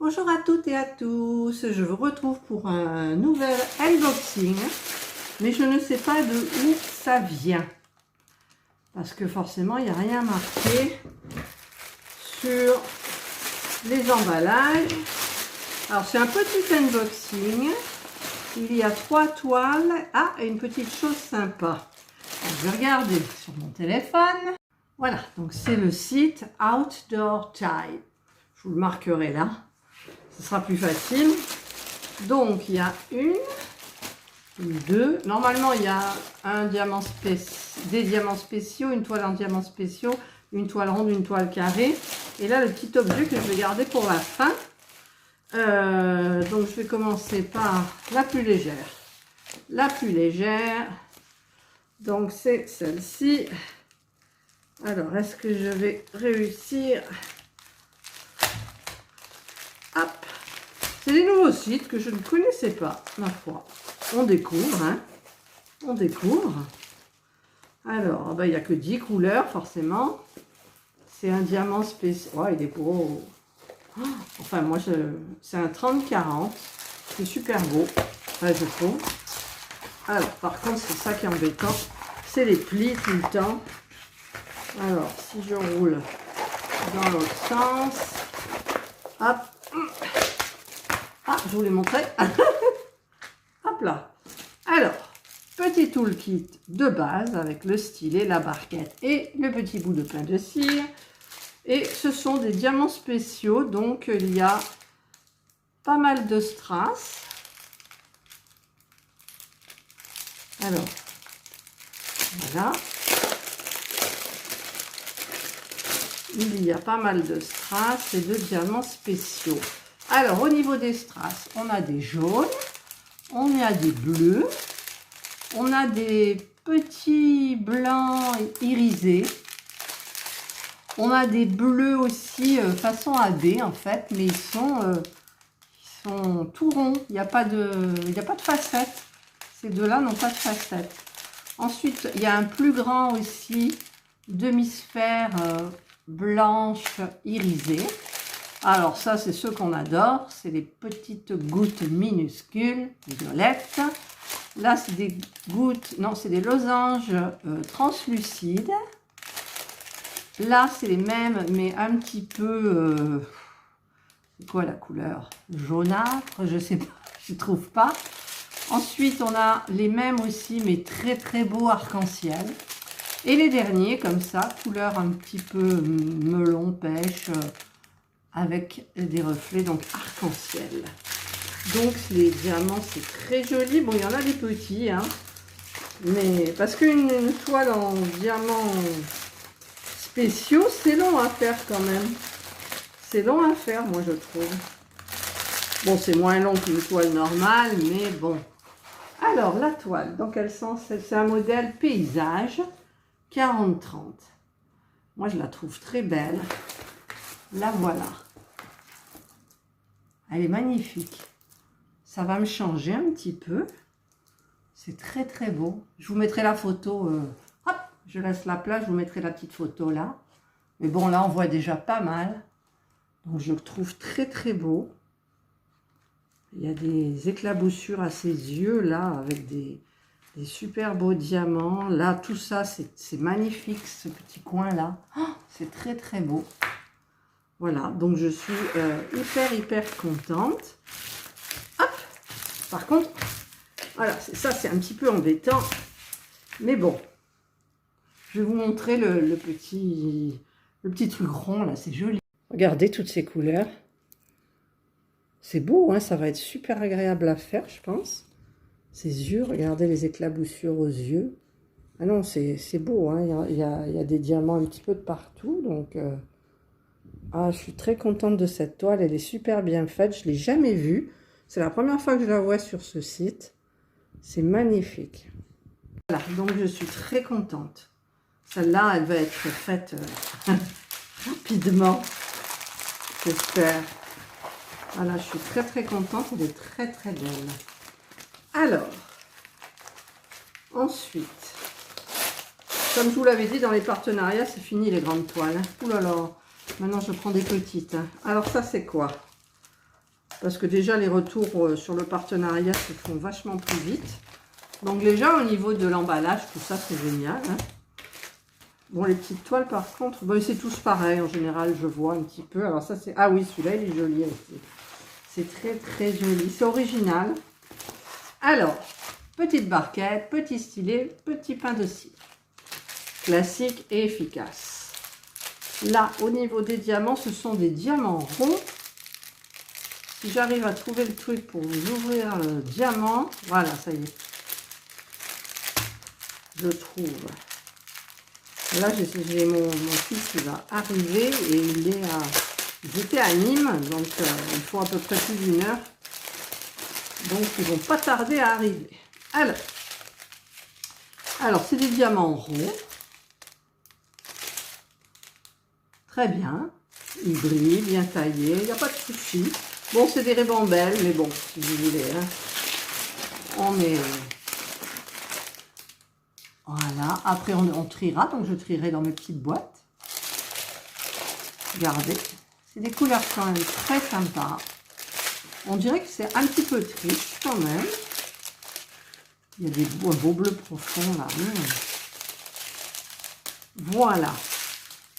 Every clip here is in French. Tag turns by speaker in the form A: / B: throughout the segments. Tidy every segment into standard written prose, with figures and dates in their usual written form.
A: Bonjour à toutes et à tous, je vous retrouve pour un nouvel unboxing, mais je ne sais pas de où ça vient, parce que forcément il n'y a rien marqué sur les emballages. Alors c'est un petit unboxing, il y a 3 toiles, et une petite chose sympa. Alors, je vais regarder sur mon téléphone, voilà, donc c'est le site Outdoor Type, je vous le marquerai là. Ce sera plus facile. Donc il y a une, deux. Normalement il y a des diamants spéciaux, une toile en diamants spéciaux, une toile ronde, une toile carrée. Et là le petit objet que je vais garder pour la fin. Donc je vais commencer par la plus légère. La plus légère. Donc c'est celle-ci. Alors est-ce que je vais réussir? Hop. C'est des nouveaux sites que je ne connaissais pas, ma foi. On découvre, hein. On découvre. Alors, il n'y a que 10 couleurs, forcément. C'est un diamant spécial. Oh, il est beau. Enfin, moi, c'est un 30-40. C'est super beau. Enfin, je trouve. Alors, par contre, c'est ça qui est embêtant. C'est les plis tout le temps. Alors, si je roule dans l'autre sens. Hop. Je vous l'ai montré. Hop là. Alors, petit toolkit de base avec le stylet, la barquette et le petit bout de pain de cire. Et ce sont des diamants spéciaux. Donc, il y a pas mal de strass. Alors, voilà. Il y a pas mal de strass et de diamants spéciaux. Alors, au niveau des strass, on a des jaunes, on a des bleus, on a des petits blancs irisés, on a des bleus aussi façon AB en fait, mais ils sont tout ronds, il n'y a pas de facettes. Ces deux-là n'ont pas de facettes. Ensuite, il y a un plus grand aussi, demi-sphère blanche irisée. Alors ça, c'est ceux qu'on adore, c'est les petites gouttes minuscules, violettes. Là, c'est des gouttes, non, c'est des losanges translucides. Là, c'est les mêmes, mais un petit peu, c'est quoi la couleur? Jaunâtre, je sais pas, je trouve pas. Ensuite, on a les mêmes aussi, mais très très beaux arc-en-ciel. Et les derniers, comme ça, couleur un petit peu melon, pêche, avec des reflets, donc arc-en-ciel. Donc les diamants, c'est très joli. Bon, il y en a des petits, hein, mais parce qu'une toile en diamants spéciaux, c'est long à faire quand même. C'est long à faire, moi je trouve. Bon, c'est moins long qu'une toile normale, mais bon. Alors, la toile, dans quel sens? C'est un modèle paysage 40-30. Moi, je la trouve très belle. La voilà. Elle est magnifique. Ça va me changer un petit peu. C'est très très beau. Je vous mettrai la photo. Hop, je laisse la place. Je vous mettrai la petite photo là. Mais bon, là, on voit déjà pas mal. Donc, je le trouve très très beau. Il y a des éclaboussures à ses yeux là, avec des super beaux diamants. Là, tout ça, c'est magnifique, ce petit coin là. Oh, c'est très très beau. Voilà, donc je suis hyper contente. Hop. Par contre, voilà, ça c'est un petit peu embêtant. Mais bon, je vais vous montrer le petit truc rond là, c'est joli. Regardez toutes ces couleurs. C'est beau, hein, ça va être super agréable à faire, je pense. Ses yeux, regardez les éclaboussures aux yeux. Ah non, c'est beau, hein, il y a des diamants un petit peu de partout, donc... je suis très contente de cette toile, elle est super bien faite, je ne l'ai jamais vue. C'est la première fois que je la vois sur ce site. C'est magnifique. Voilà, donc je suis très contente. Celle-là, elle va être faite rapidement, j'espère. Voilà, je suis très très contente, elle est très très belle. Alors, ensuite, comme je vous l'avais dit, dans les partenariats, c'est fini les grandes toiles. Hein. Ouh là là, maintenant je prends des petites. Hein. Alors ça, c'est quoi? Parce que déjà, les retours sur le partenariat se font vachement plus vite. Donc déjà, au niveau de l'emballage, tout ça, c'est génial. Hein. Bon, les petites toiles, par contre, bon, c'est tous pareil. En général, je vois un petit peu. Alors ça, c'est... Ah oui, celui-là, il est joli aussi. C'est très, très joli. C'est original. Alors, petite barquette, petit stylet, petit pain de cire. Classique et efficace. Là, au niveau des diamants, ce sont des diamants ronds. Si j'arrive à trouver le truc pour vous ouvrir le diamant, voilà, ça y est. Je trouve. Là, j'ai mon fils qui va arriver et il est à... Ils étaient à Nîmes, donc il faut à peu près plus d'1 heure. Donc, ils vont pas tarder à arriver. Alors c'est des diamants ronds. Très bien. Ils brillent, bien taillés. Il n'y a pas de souci. Bon, c'est des ribambelles, mais bon, si vous voulez. Hein. On est... Voilà. Après, on triera. Donc, je trierai dans mes petites boîtes. Regardez. C'est des couleurs quand même très sympas. On dirait que c'est un petit peu triste quand même. Il y a des beaux bleus profonds là. Voilà.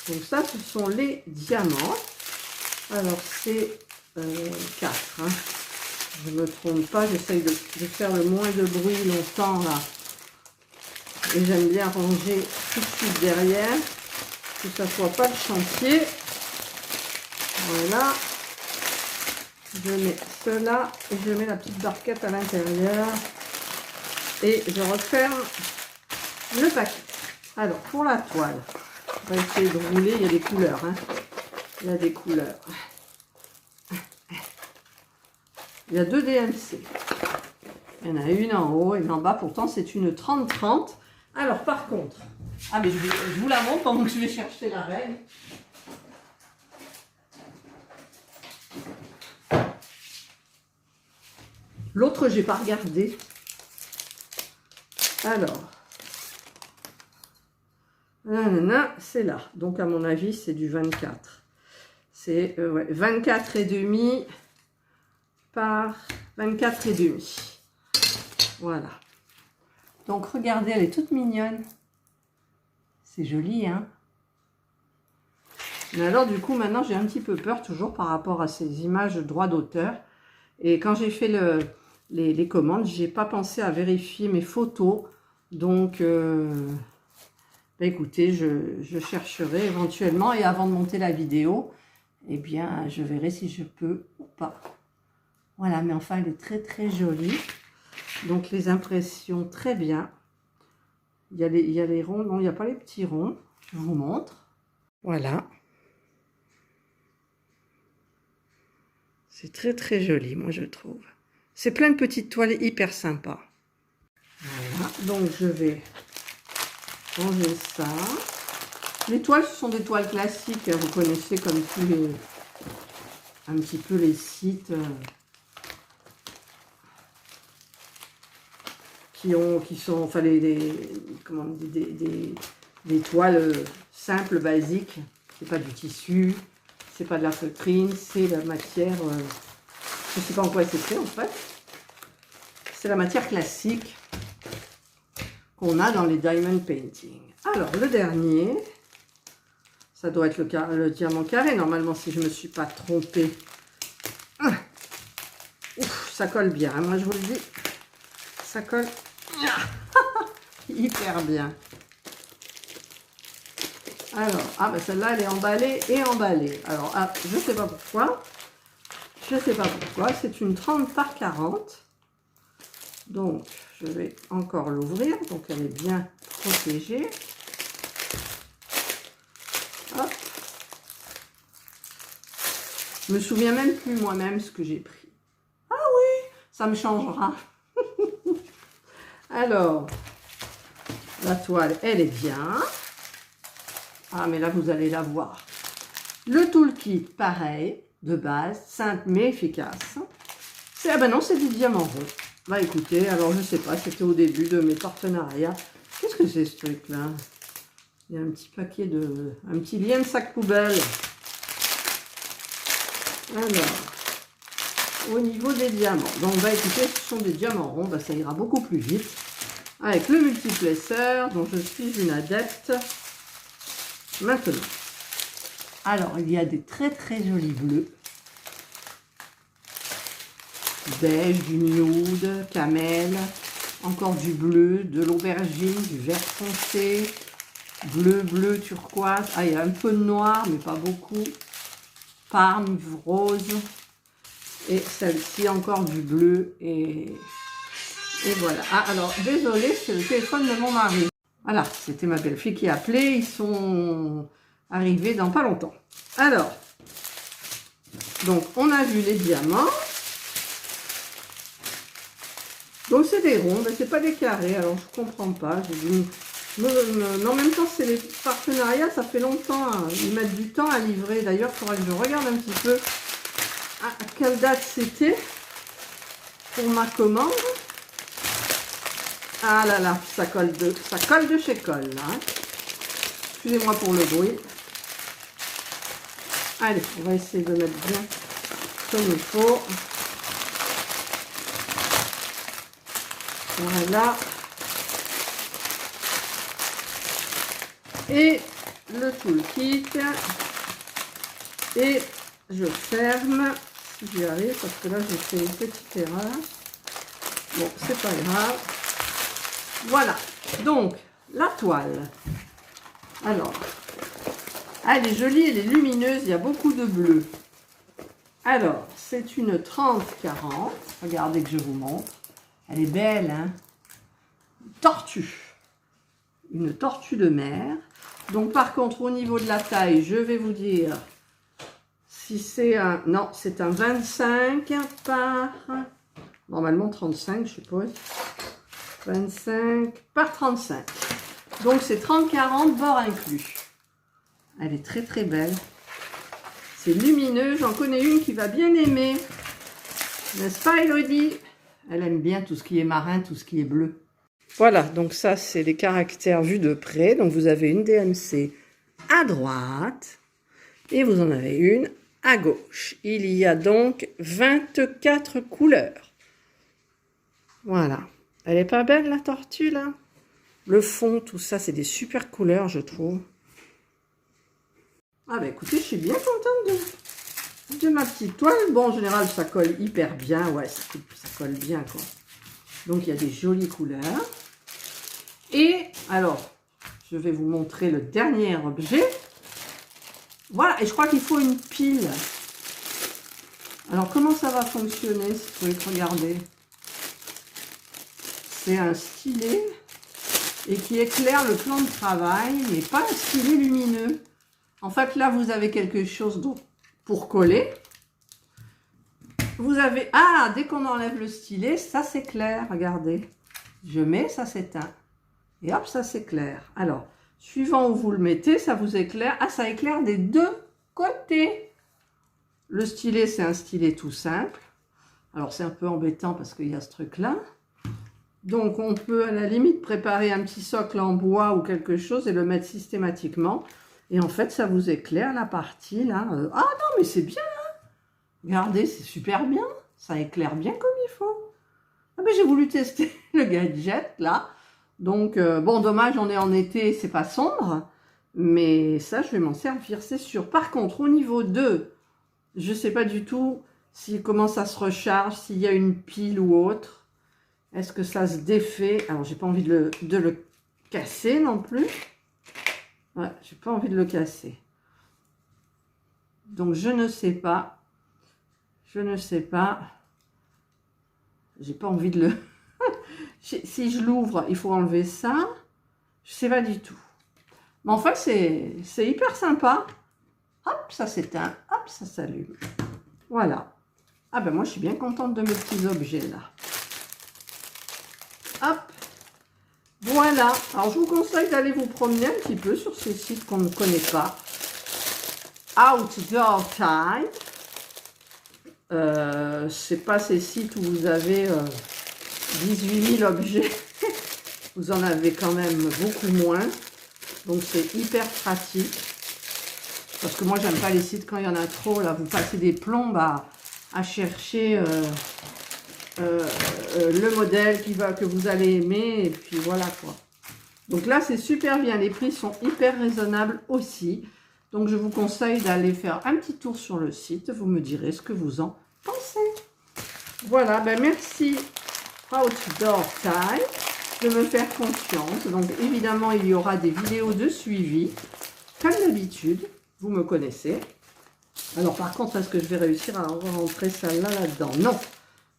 A: Donc ça, ce sont les diamants. Alors, c'est 4. Hein. Je ne me trompe pas. J'essaye de faire le moins de bruit longtemps là. Et j'aime bien ranger tout de suite derrière. Que ça ne soit pas le chantier. Voilà. Je mets cela et je mets la petite barquette à l'intérieur. Et je referme le paquet. Alors, pour la toile, on va essayer de rouler. Il y a des couleurs. Hein. Il y a des couleurs. Il y a 2 DMC. Il y en a une en haut et une en bas. Pourtant, c'est une 30-30. Alors, par contre... Ah, mais je vous la montre pendant que je vais chercher la reine. L'autre, j'ai pas regardé. Alors, c'est là. Donc, à mon avis, c'est du 24. C'est ouais, 24,5 par 24,5. Voilà. Donc, regardez, elle est toute mignonne. C'est joli, hein? Mais alors, du coup, maintenant, j'ai un petit peu peur, toujours par rapport à ces images de droit d'auteur. Et quand j'ai fait les commandes, j'ai pas pensé à vérifier mes photos. Donc, bah écoutez, je chercherai éventuellement. Et avant de monter la vidéo, eh bien, je verrai si je peux ou pas. Voilà, mais enfin, elle est très, très jolie. Donc, les impressions, très bien. Il y a les ronds. Non, il n'y a pas les petits ronds. Je vous montre. Voilà. C'est très, très joli, moi, je trouve. C'est plein de petites toiles hyper sympas. Voilà, donc je vais ranger ça. Les toiles, ce sont des toiles classiques, hein, vous connaissez comme tous les... un petit peu les sites qui sont, enfin, comment on dit, des toiles simples, basiques. C'est pas du tissu, c'est pas de la feutrine, c'est la matière... je sais pas en quoi c'est fait, en fait. C'est la matière classique qu'on a dans les diamond painting. Alors, le dernier, ça doit être le diamant carré, normalement, si je ne me suis pas trompée. Ouf, ça colle bien, hein, moi je vous le dis. Ça colle hyper bien. Alors, ah ben celle-là, elle est emballée et emballée. Alors, ah, je ne sais pas pourquoi. Je ne sais pas pourquoi. C'est une 30 par 40. Donc, je vais encore l'ouvrir. Donc, elle est bien protégée. Hop. Je me souviens même plus moi-même ce que j'ai pris. Ah oui, ça me changera. Alors, la toile, elle est bien. Ah, mais là, vous allez la voir. Le toolkit, pareil. de base, simple mais efficace. Ah ben non, c'est du diamant rond. Bah écoutez, alors je sais pas, c'était au début de mes partenariats. Qu'est-ce que c'est ce truc-là? Il y a un petit paquet de... un petit lien de sac poubelle. Alors, au niveau des diamants. Donc bah écoutez, ce sont des diamants ronds, bah, ça ira beaucoup plus vite. Avec le multiplesseur, dont je suis une adepte maintenant. Alors, il y a des très très jolis bleus. Beige, du nude, camel, encore du bleu, de l'aubergine, du vert foncé, bleu, bleu, turquoise. Ah, il y a un peu de noir, mais pas beaucoup. Parme, rose. Et celle-ci, encore du bleu. Et voilà. Ah, alors, désolé, c'est le téléphone de mon mari. Voilà, c'était ma belle-fille qui appelait. Ils sont arrivés dans pas longtemps. Alors, donc, on a vu les diamants. Donc c'est des ronds, mais c'est pas des carrés, alors je comprends pas. Mais en même temps, c'est les partenariats, ça fait longtemps, hein. Ils mettent du temps à livrer. D'ailleurs, il faudrait que je regarde un petit peu à quelle date c'était pour ma commande. Ah là là, ça colle de chez Colle, là. Hein. Excusez-moi pour le bruit. Allez, on va essayer de mettre bien comme il faut. Voilà. Et le toolkit. Et je ferme, si j'y arrive, parce que là j'ai fait une petite erreur. Bon, c'est pas grave. Voilà. Donc, la toile. Alors, elle est jolie, elle est lumineuse, il y a beaucoup de bleu. Alors, c'est une 30-40. Regardez que je vous montre. Elle est belle, hein? Tortue. Une tortue de mer. Donc, par contre, au niveau de la taille, je vais vous dire si c'est un... Non, c'est un 25 par... Normalement, 35, je suppose. 25 par 35. Donc, c'est 30-40, bord inclus. Elle est très, très belle. C'est lumineux. J'en connais une qui va bien aimer. N'est-ce pas, Elodie? Elle aime bien tout ce qui est marin, tout ce qui est bleu. Voilà, donc ça, c'est les caractères vus de près. Donc, vous avez une DMC à droite et vous en avez une à gauche. Il y a donc 24 couleurs. Voilà. Elle est pas belle, la tortue, là? Le fond, tout ça, c'est des super couleurs, je trouve. Ah, bah écoutez, je suis bien contente de ma petite toile. Bon, en général, ça colle hyper bien. Ouais, ça colle bien, quoi. Donc, il y a des jolies couleurs. Et, alors, je vais vous montrer le dernier objet. Voilà, et je crois qu'il faut une pile. Alors, comment ça va fonctionner, si vous pouvez regarder? C'est un stylet et qui éclaire le plan de travail, mais pas un stylet lumineux. En fait, là, vous avez quelque chose pour coller. Vous avez... Ah, dès qu'on enlève le stylet, ça s'éclaire. Regardez. Je mets, ça s'éteint. Et hop, ça s'éclaire. Alors, suivant où vous le mettez, ça vous éclaire. Ah, ça éclaire des deux côtés. Le stylet, c'est un stylet tout simple. Alors, c'est un peu embêtant parce qu'il y a ce truc-là. Donc, on peut à la limite préparer un petit socle en bois ou quelque chose et le mettre systématiquement. Et en fait, ça vous éclaire la partie là. Ah non, mais c'est bien. Hein. Regardez, c'est super bien. Ça éclaire bien comme il faut. Ah ben, j'ai voulu tester le gadget là. Donc, bon, dommage, on est en été, c'est pas sombre. Mais ça, je vais m'en servir, c'est sûr. Par contre, au niveau 2, je sais pas du tout comment ça se recharge, s'il y a une pile ou autre. Est-ce que ça se défait? Alors, j'ai pas envie de le casser non plus. Ouais, j'ai pas envie de le casser. Donc, je ne sais pas. Je ne sais pas. J'ai pas envie de le... Si je l'ouvre, il faut enlever ça. Je sais pas du tout. Mais en fait, c'est hyper sympa. Hop, ça s'éteint. Hop, ça s'allume. Voilà. Ah ben, moi, je suis bien contente de mes petits objets, là. Hop. Voilà. Alors, je vous conseille d'aller vous promener un petit peu sur ces sites qu'on ne connaît pas. Outdoor Time. c'est pas ces sites où vous avez 18 000 objets. Vous en avez quand même beaucoup moins. Donc c'est hyper pratique. Parce que moi j'aime pas les sites quand il y en a trop. Là vous passez des plombes à chercher le modèle que vous allez aimer. Et puis voilà quoi. Donc là c'est super bien. Les prix sont hyper raisonnables aussi. Donc je vous conseille d'aller faire un petit tour sur le site. Vous me direz ce que vous en pensez. Voilà, ben merci Outdoor Time de me faire confiance. Donc évidemment, il y aura des vidéos de suivi. Comme d'habitude, vous me connaissez. Alors par contre, est-ce que je vais réussir à rentrer celle-là là-dedans? Non.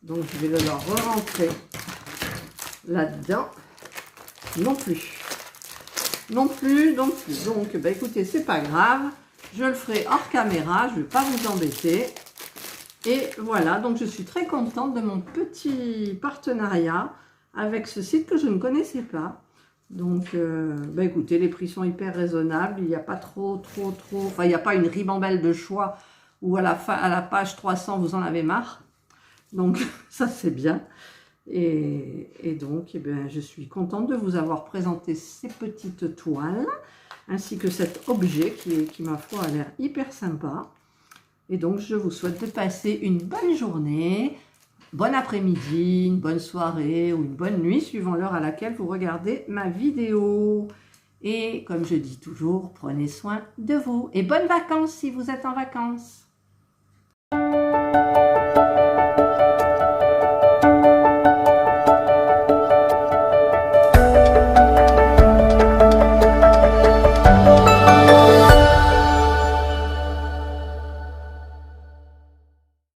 A: Donc je vais la re-rentrer là-dedans. Non plus. Non plus, non plus. Donc, bah, écoutez, c'est pas grave. Je le ferai hors caméra. Je ne vais pas vous embêter. Et voilà, donc je suis très contente de mon petit partenariat avec ce site que je ne connaissais pas. Donc, bah, écoutez, les prix sont hyper raisonnables. Il n'y a pas trop... Enfin, il n'y a pas une ribambelle de choix où à la page 300, vous en avez marre. Donc, ça, c'est bien. Et donc, eh bien, je suis contente de vous avoir présenté ces petites toiles, ainsi que cet objet qui ma foi, a l'air hyper sympa. Et donc, je vous souhaite de passer une bonne journée, bon après-midi, une bonne soirée ou une bonne nuit, suivant l'heure à laquelle vous regardez ma vidéo. Et comme je dis toujours, prenez soin de vous. Et bonnes vacances si vous êtes en vacances.